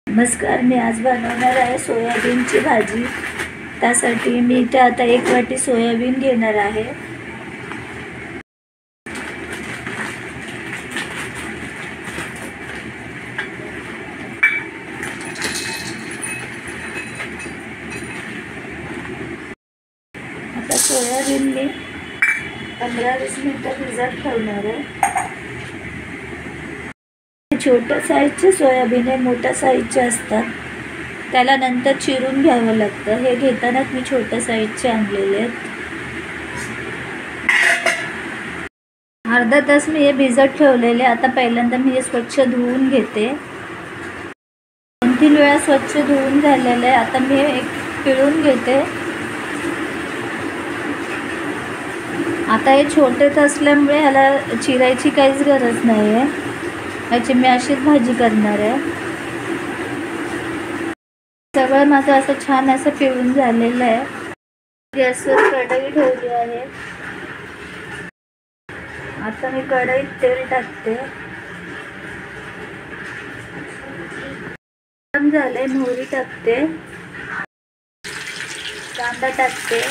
नमस्कार, मी आज बनवणार आहे सोयाबीनची भाजी। त्यासाठी मी इथे आता 1 वाटी सोयाबीन घेणार आहे। आता सोयाबीन मी 15-20 मिनिटं भिजत ठेवणार आहे। छोट्या साईजचे सोयाबीन आहे, मोठ्या साईजचे असतात, त्याला नंतर चिरून घ्यावं लागतं। हे घेतानाच मी छोट्या साईजचे आणलेले आहेत। अर्धा तास मी हे भिजत ठेवलेले। आता पहिल्यांदा मी हे स्वच्छ धुवून घेते। 2-3 वेळा स्वच्छ धुवून झालेले आहे। आता मी हे पिळून घेते। आता हे छोटेच असल्यामुळे ह्याला चिरायची काहीच गरज नाही आहे। याची मी अशीच भाजी करणार आहे। सगळं माझं असं छान असं पिळून झालेलं आहे। गॅसवर कढई ठेवली आहे। आता मी कढईत तेल टाकते। गरम झाले, मोहरी टाकते, कांदा टाकते,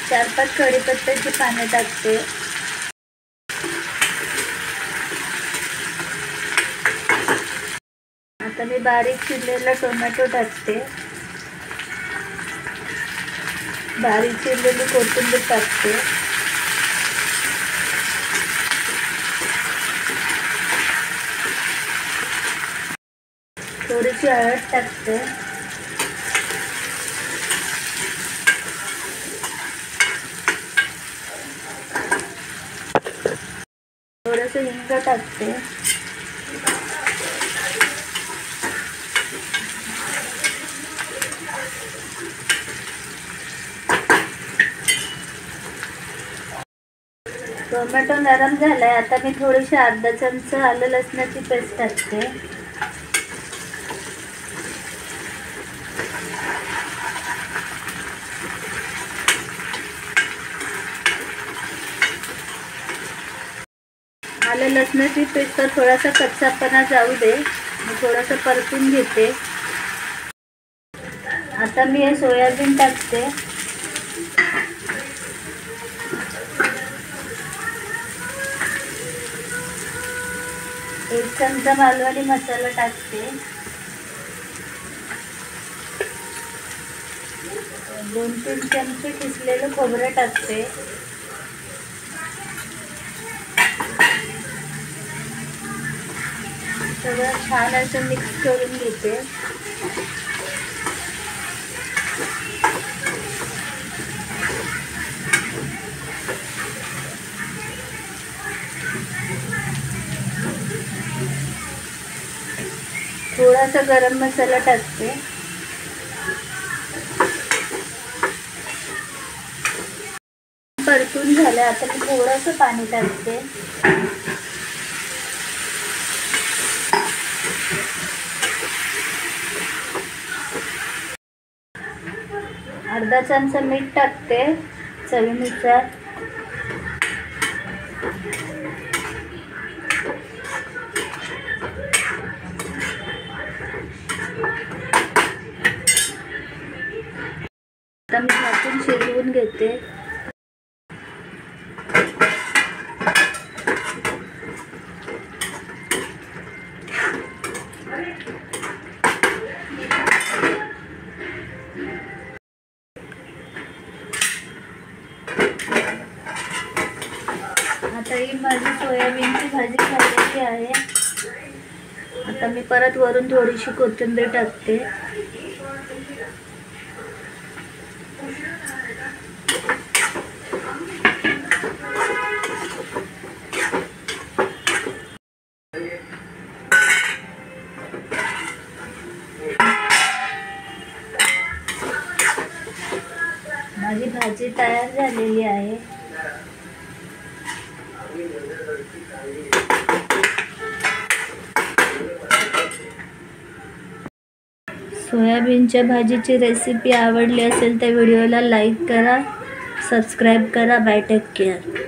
चार 5 कढीपत्त्याची पाने टाकते, आता मी बारीक चिरलेला टोमॅटो टाकते, बारीक चिरलेली कोथिंबीर टाकते, थोडीशी हळद टाकते, थोडंसं हिंग टाकते, टोमॅटो नरम झालाय। आता मी थोडीशी अर्धा चमचा आलं लसणाची पेस्ट टाकते, आलं लसणाची पेस्ट थोडासा कच्चापणा जाऊ दे, मी थोडंसं परतून घेते। आता मी हे सोयाबीन टाकते, एक चमचा मालवणी मसाला टाकते, 2-3 चमचे किसलेलं खोबरं टाकते, सगळं छान असं मिक्स करून घेते। थोडासा गरम मसाला टाकते, परतून झालं। आता मी थोडंसं पाणी टाकते, अर्धा चमचा मीठ टाकते, चवीनुसार, आता मी झाकून शिजवून घेते। आता ही माझी सोयाबीनची भाजी झालेली आहे। आता मी परत वरून थोडीशी कोथिंबीर टाकते, माझी भाजी तयार झालेली आहे। सोयाबीनच्या भाजीची रेसिपी आवडली असेल तर व्हिडिओला लाईक करा, सबस्क्राईब करा। Bye, take care.